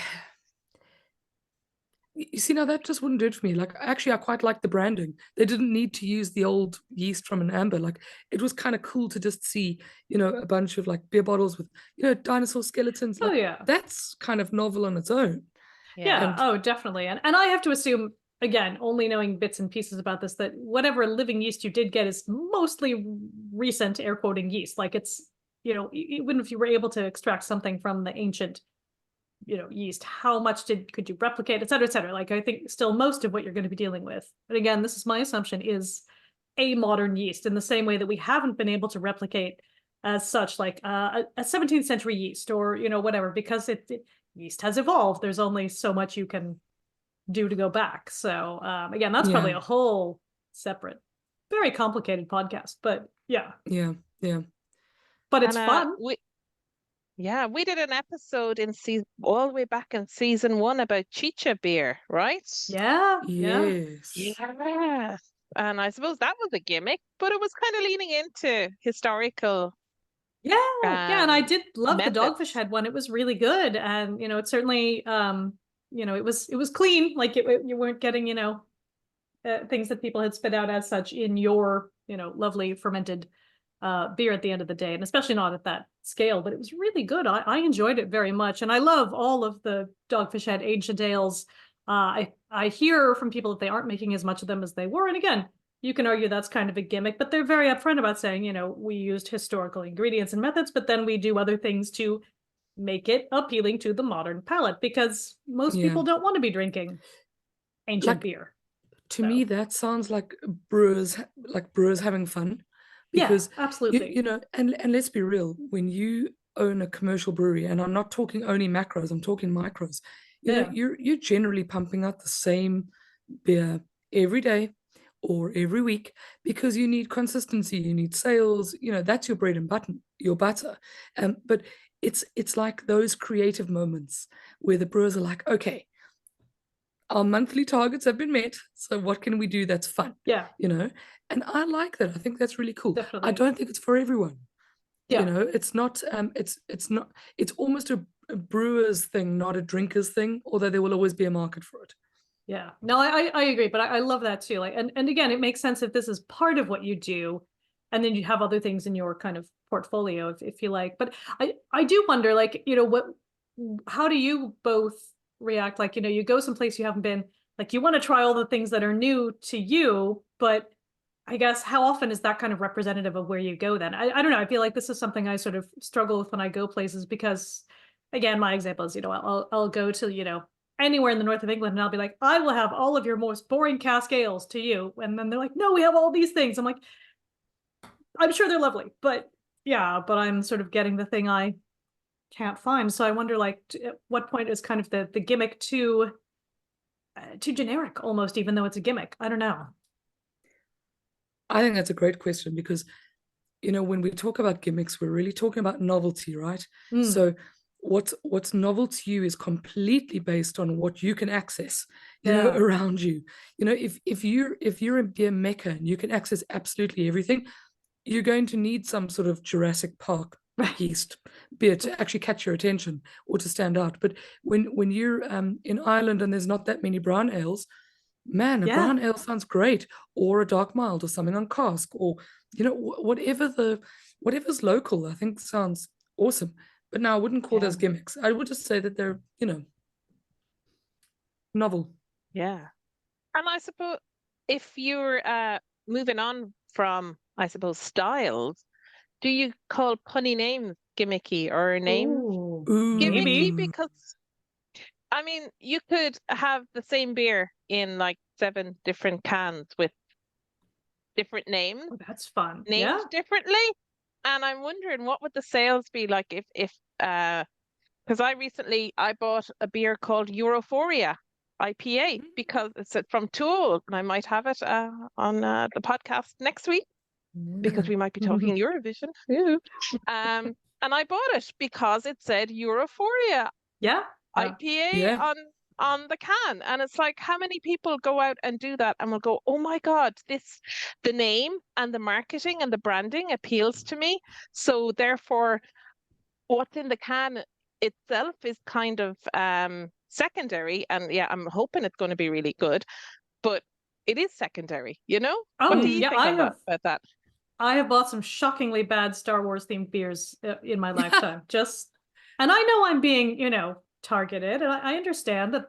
you see, now that just wouldn't do it for me. Like, actually, I quite like the branding. They didn't need to use the old yeast from an amber. Like, it was kind of cool to just see, a bunch of like beer bottles with, dinosaur skeletons. Like, that's kind of novel on its own. Yeah. Definitely. And I have to assume, again, only knowing bits and pieces about this, that whatever living yeast you did get is mostly recent, air quoting yeast. Like it's, even if you were able to extract something from the ancient, yeast, how much could you replicate, et cetera, et cetera. Like I think still most of what you're going to be dealing with, but again, this is my assumption, is a modern yeast in the same way that we haven't been able to replicate as such like a 17th century yeast or, whatever, because yeast has evolved. There's only so much you can do to go back. So again, that's probably Yeah. a whole separate, very complicated podcast. But yeah, Yeah. but it's And fun. we did an episode in season all the way back in season 1 about chicha beer, right? Yeah, yeah, Yes. Yeah. And I suppose that was a gimmick, but it was kind of leaning into historical yeah, yeah. And I did love the Dogfish methods. Head one. It was really good, and it certainly, it was clean. Like you weren't getting, things that people had spit out as such in your, lovely fermented beer at the end of the day, and especially not at that scale. But it was really good. I enjoyed it very much, and I love all of the Dogfish Head ancient ales. I hear from people that they aren't making as much of them as they were, and again, you can argue that's kind of a gimmick, but they're very upfront about saying, we used historical ingredients and methods, but then we do other things to make it appealing to the modern palate, because most Yeah. people don't want to be drinking ancient Like, beer. to So me, that sounds like brewers having fun, yeah, because absolutely. and let's be real, when you own a commercial brewery, and I'm not talking only macros, I'm talking micros, Yeah, you're generally pumping out the same beer every day or every week, because you need consistency, you need sales, that's your bread and butter, but it's like those creative moments where the brewers are like, okay, our monthly targets have been met, so what can we do that's fun? yeah, And I like that. I think that's really cool. I definitely. don't think it's for everyone. Yeah, It's not it's almost a brewer's thing, not a drinker's thing, although there will always be a market for it. yeah. No, I agree, but I love that too. Like, and again, it makes sense if this is part of what you do, and then you have other things in your kind of portfolio, if you like. But I do wonder, like, how do you both react? Like, you go someplace you haven't been, like, you want to try all the things that are new to you, but I guess how often is that kind of representative of where you go then? I don't know. I feel like this is something I sort of struggle with when I go places, because again, my example is, I'll go to, anywhere in the north of England, and I'll be like, I will have all of your most boring cask ales to you. And then they're like, no, we have all these things. I'm like, I'm sure they're lovely, but yeah, but I'm sort of getting the thing I can't find. So I wonder, like, at what point is kind of the gimmick too generic almost, even though it's a gimmick? I don't know. I think that's a great question, because when we talk about gimmicks, we're really talking about novelty, right? Mm, So what's novel to you is completely based on what you can access, yeah, around you. If you're a beer mecca and you can access absolutely everything, you're going to need some sort of Jurassic Park right. yeast beer to actually catch your attention or to stand out. But when you're in Ireland and there's not that many brown ales, man, a Yeah, brown ale sounds great, or a dark mild, or something on cask, or whatever's local, I think sounds awesome. But now I wouldn't call Yeah. those gimmicks. I would just say that they're novel. Yeah. And I suppose if you're moving on from, I suppose, styles, do you call punny names gimmicky or names ooh, gimmicky? maybe. Ooh, Because I mean, you could have the same beer in like 7 different cans with different names, Oh, that's fun. named Yeah, differently. And I'm wondering what would the sales be like if because I bought a beer called Europhoria IPA because it's from Tool, and I might have it on the podcast next week because we might be talking Eurovision. Ooh. And I bought it because it said Europhoria yeah, yeah, IPA yeah, on the can, and it's like, how many people go out and do that and will go, oh my god, the name and the marketing and the branding appeals to me, so therefore what's in the can itself is kind of secondary. And yeah, I'm hoping it's going to be really good, but it is secondary, what do Oh, you yeah, think on about that? I have bought some shockingly bad Star Wars themed beers in my lifetime. And I know I'm being, targeted, and I understand that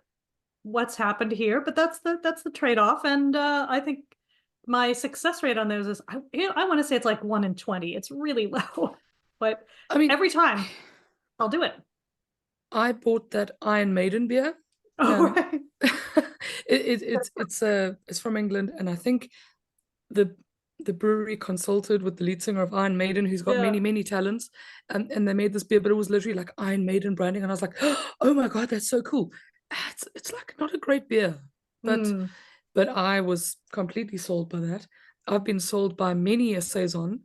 what's happened here, but that's the trade-off. And I think my success rate on those is, I want to say it's like 1 in 20. It's really low, but I mean, every time I'll do it. I bought that Iron Maiden beer. Oh, Um, right. it's from England, and I think the the brewery consulted with the lead singer of Iron Maiden, who's got Yeah. many talents, and they made this beer, but it was literally like Iron Maiden branding, and I was like, oh my god, that's so cool. It's like not a great beer, but Mm, I was completely sold by that. I've been sold by many a saison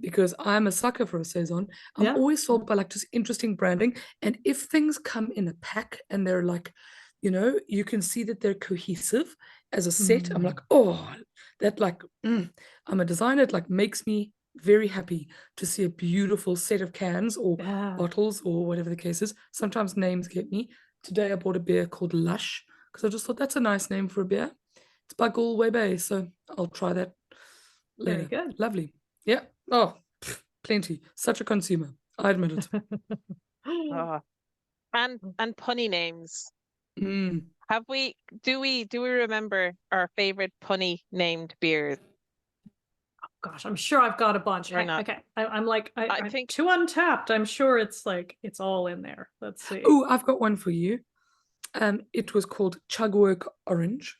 because I'm a sucker for a saison. I'm yeah. always sold by like just interesting branding, and if things come in a pack and they're like, you can see that they're cohesive as a set. I'm like, oh, that like, I'm a designer. It like makes me very happy to see a beautiful set of cans or Yeah. bottles or whatever the case is. Sometimes names get me. Today I bought a beer called Lush because I just thought that's a nice name for a beer. It's by Galway Bay, so I'll try that Very later. good. Lovely. Yeah. Oh, plenty. Such a consumer. I admit it. Oh. And punny names. Mm. Do we remember our favorite punny named beers Gosh, I'm sure I've got a bunch. or not? Okay, I'm like, I I'm think too untapped. I'm sure it's like it's all in there. Let's see. Oh, I've got one for you. It was called Chugwork Orange,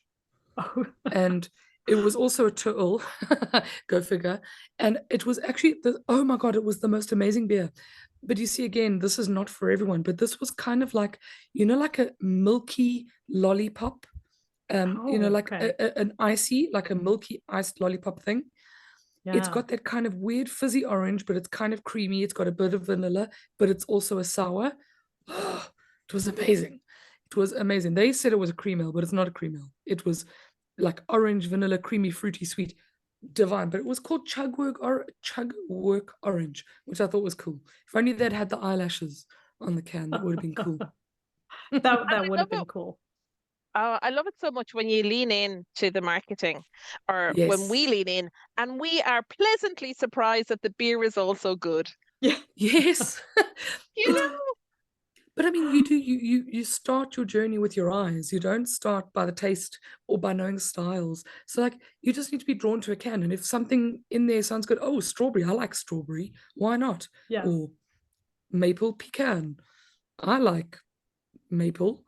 Oh, and it was also a turtle. Go figure. And it was actually oh my god, it was the most amazing beer. But you see, again, this is not for everyone. But this was kind of like, like a milky lollipop. Like okay. an icy, like a milky iced lollipop thing. It's Yeah. got that kind of weird fizzy orange, but it's kind of creamy. It's got a bit of vanilla, but it's also a sour. It was amazing. It was amazing. They said it was a cream ale, but it's not a cream ale. It was like orange, vanilla, creamy, fruity, sweet, divine. But it was called Chugwork Orange, which I thought was cool. If only they'd had the eyelashes on the can, that would have been cool. That and would have been cool. I love it so much when you lean in to the marketing, or when we Yes. lean in and we are pleasantly surprised that the beer is also good. Yeah. Yes. You But know? I mean, you start your journey with your eyes. You don't start by the taste or by knowing styles. So like you just need to be drawn to a can. And if something in there sounds good, oh, strawberry, I like strawberry. Why not? Yeah. Or maple pecan. I like maple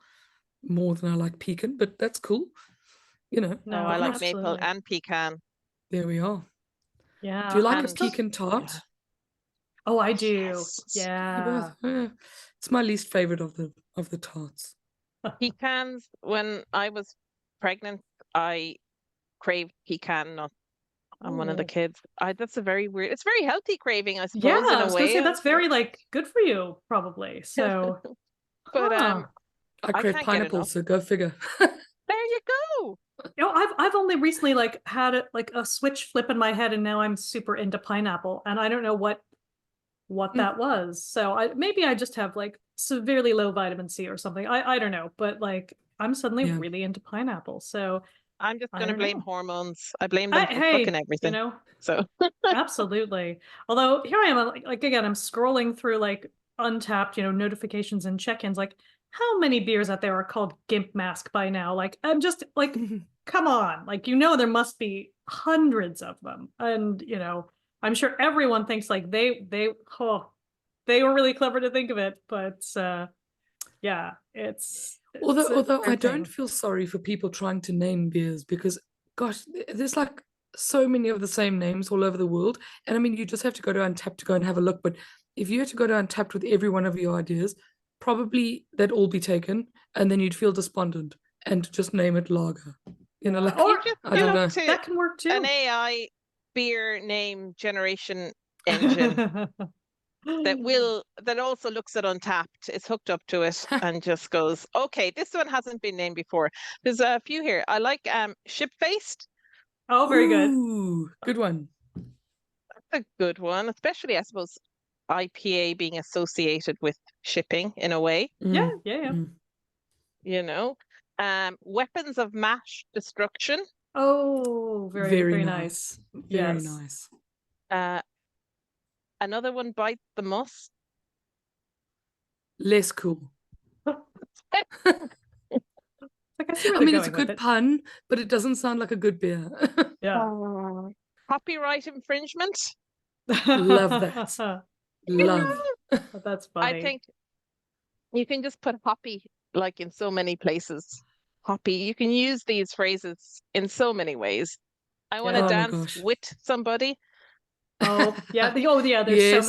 more than I like pecan, but that's cool. Oh, No, I Why like not? maple absolutely. and pecan. There we are. Do Yeah. you like a I'm And still. pecan tart? yeah. Oh, I do. Yes. You both? Yeah. It's my least favorite of the tarts. Pecans, when I was pregnant, I craved pecan nuts. I'm one of the Oh. kids. That's a very weird, it's very healthy craving, I Yeah, suppose, in I a was gonna way. say that's very like good for you, probably. So, But huh. I I crave can't get pineapple, enough. so go figure. There you go. I've only recently like had it like a switch flip in my head, and now I'm super into pineapple, and I don't know what Mm, that was. So maybe I just have like severely low vitamin C or something. I don't know, but like I'm suddenly yeah. really into pineapple. So I'm just I going to don't blame know. hormones. I blame them for fucking Hey, everything. So, absolutely. Although here I am, like again, I'm scrolling through like untapped, notifications and check-ins. Like, how many beers out there are called Gimp Mask by now? Like, I'm just like, come on. Like, there must be hundreds of them. And, I'm sure everyone thinks like they were really clever to think of it. But yeah, it's a Although I weird don't thing. feel sorry for people trying to name beers because, gosh, there's like so many of the same names all over the world. And I mean, you just have to go to Untapped to go and have a look. But if you had to go to Untapped with every one of your ideas, probably they'd all be taken, and then you'd feel despondent and just name it lager. Yeah. Like you Or, just I don't know. to that can work an too. AI beer name generation engine that also looks at Untapped. It's hooked up to it and just goes, okay, this one hasn't been named before. There's a few here. I like ship faced. Oh, very good. Ooh, good one. That's a good one, especially I suppose IPA being associated with shipping in a way, Yeah, Mm, yeah, yeah. mm. you know. Weapons of mass destruction. Oh, very, Very very nice. nice. Very Yes. nice. Uh, Another one bites the muss. Less cool. Like I see where I they're mean, it's a going with good it. pun, but it doesn't sound like a good beer. Yeah. Copyright infringement. Love that. Love. That's I funny. think you can just put hoppy like in so many places. Hoppy. You can use these phrases in so many ways. I want to Yeah. Oh my dance gosh. with somebody. Oh yeah, there's Yes.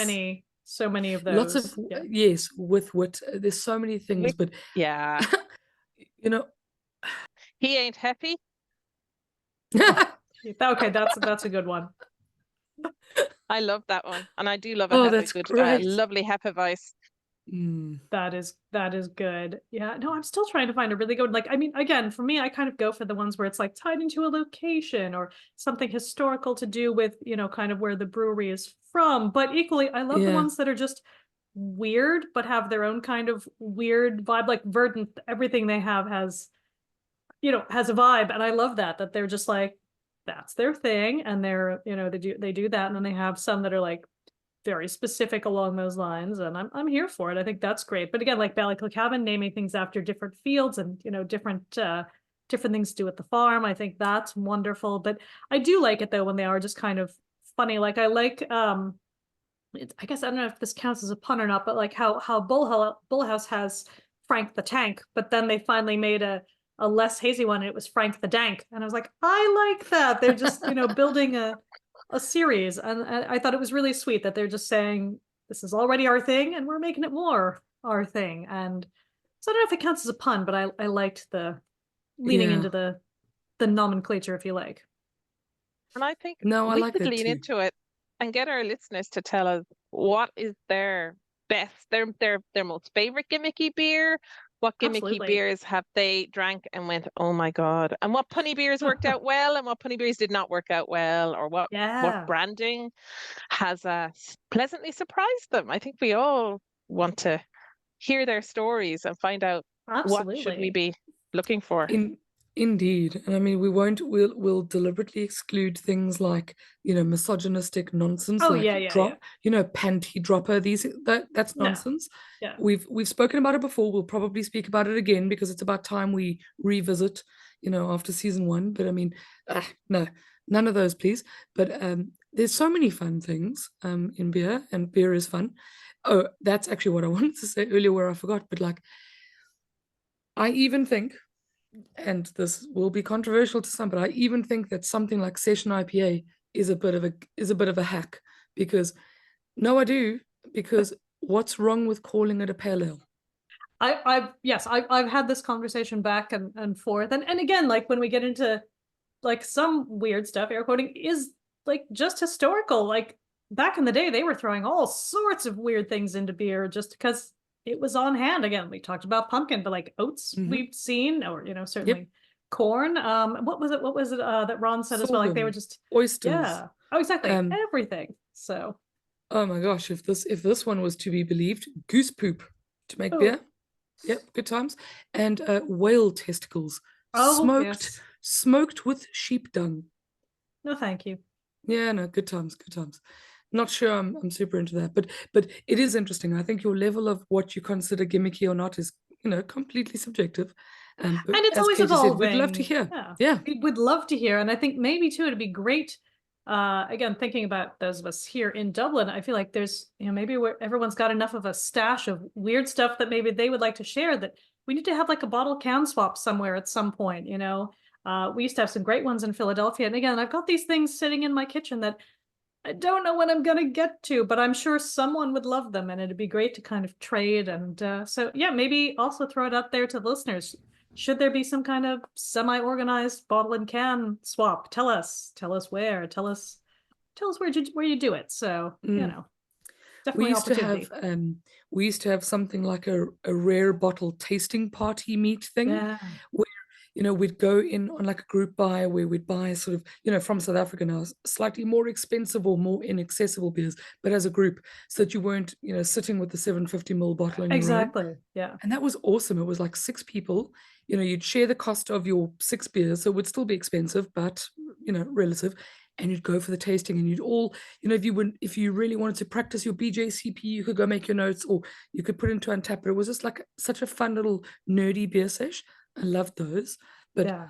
so many of Lots of those. Yeah. yes, with wit. There's so many things, but Yeah. you know, He ain't happy. Okay, that's a good one. I love that one. And I do love oh, a that's good, great. lovely HEPA voice. Mm, That is good. Yeah, no, I'm still trying to find a really good, like, I mean, again, for me, I kind of go for the ones where it's like tied into a location or something historical to do with, kind of where the brewery is from. But equally, I love the yeah, ones that are just weird, but have their own kind of weird vibe. Like Verdant, everything they have has a vibe. And I love that they're just like, that's their thing. And they're, they do that. And then they have some that are like, very specific along those lines, and I'm here for it. I think that's great. But again, like Ballykilcavan, naming things after different fields and different things to do at the farm, I think that's wonderful. But I do like it though when they are just kind of funny. Like I like I guess I don't know if this counts as a pun or not, but like how Bullhouse has Frank the Tank, but then they finally made a less hazy one and it was Frank the Dank, and I was like, I like that. They're just building a series, and I thought it was really sweet that they're just saying this is already our thing and we're making it more our thing. And so I don't know if it counts as a pun, but I liked the leaning yeah. into the nomenclature, if you like. And I think No, I we like could that lean too. into it and get our listeners to tell us what is their best, their most favorite gimmicky beer. What gimmicky Absolutely. beers have they drank and went, oh my God? And what punny beers worked out well and what punny beers did not work out well, or what Yeah, branding has pleasantly surprised them. I think we all want to hear their stories and find out what should we absolutely. be looking for. Indeed, and I mean, we'll deliberately exclude things like misogynistic nonsense, Oh like yeah, yeah, yeah. panty dropper. That's No, nonsense. yeah. We've spoken about it before. We'll probably speak about it again because it's about time we revisit, after season 1. But I mean, no, none of those, please. But there's so many fun things in beer, and beer is fun. Oh, that's actually what I wanted to say earlier, where I forgot. But like, I even think, and this will be controversial to some, but I even think that something like Session IPA is a bit of a hack, because no, I do, because what's wrong with calling it a pale ale? I've had this conversation back and forth, and again, like when we get into like some weird stuff, air quoting is like just historical. Like back in the day, they were throwing all sorts of weird things into beer just because it was on hand. Again, we talked about pumpkin, but like oats Mhm. we've seen, or Yep, certainly corn. What was it that Ron said as well? Like they were sorghum, just, oysters. yeah. Oh, exactly. Um, Everything. So, oh my gosh, if this one was to be believed, goose poop to make oh, beer. Yep, good times. And whale testicles, oh smoked yes. smoked with sheep dung. No, thank you. Yeah, no, good times, good times. Not sure I'm super into that, but it is interesting. I think your level of what you consider gimmicky or not is, completely subjective. But And it's as always Katie said, we'd love to evolving. hear. Yeah, Yeah. we would love to hear. And I think maybe too, it'd be great. Again, thinking about those of us here in Dublin, I feel like there's, maybe where everyone's got enough of a stash of weird stuff that maybe they would like to share, that we need to have like a bottle can swap somewhere at some point. We used to have some great ones in Philadelphia. And again, I've got these things sitting in my kitchen that I don't know when I'm gonna get to, but I'm sure someone would love them, and it'd be great to kind of trade. And so, yeah, maybe also throw it out there to the listeners. Should there be some kind of semi-organized bottle and can swap? Tell us where. Tell us where you do it. So, Mm. We definitely used to have opportunity. something like a rare bottle tasting party meet thing, Yeah, where we'd go in on like a group buy, where we'd buy sort of from South Africa now, slightly more expensive or more inaccessible beers, but as a group, so that you weren't sitting with the 750 ml bottle on your own. exactly. Yeah, And that was awesome. It was like 6 people. You'd share the cost of your 6 beers, so it would still be expensive, but relative. And you'd go for the tasting, and you'd all, if you really wanted to practice your BJCP, you could go make your notes, or you could put it into Untapped. But it was just like such a fun little nerdy beer sesh. I loved those. But yeah.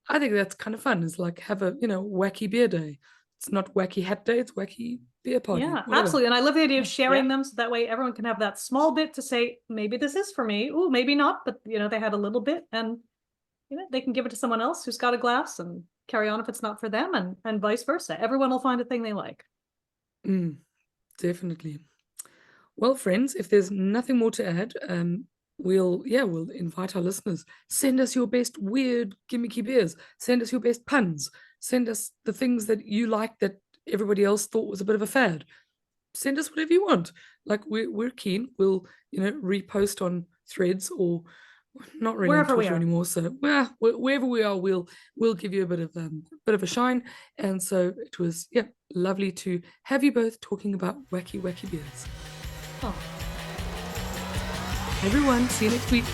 I think that's kind of fun. It's like have a wacky beer day. It's not wacky hat day. It's wacky beer party. Yeah, Whatever. absolutely. And I love the idea of Yeah. sharing them so that way everyone can have that small bit to say, maybe this is for me. Oh, maybe not, but they had a little bit, and they can give it to someone else who's got a glass and carry on if it's not for them, and vice versa. Everyone will find a thing they like. Definitely. Well, friends, if there's nothing more to add, we'll invite our listeners. Send us your best weird gimmicky beers. Send us your best puns. Send us the things that you like that everybody else thought was a bit of a fad. Send us whatever you want. Like we're keen. We'll repost on Threads, or not really Wherever on we Twitter are. anymore. So wherever we are, we'll give you a bit of a shine. And so it was lovely to have you both talking about wacky beers. Oh. Everyone, see you next week.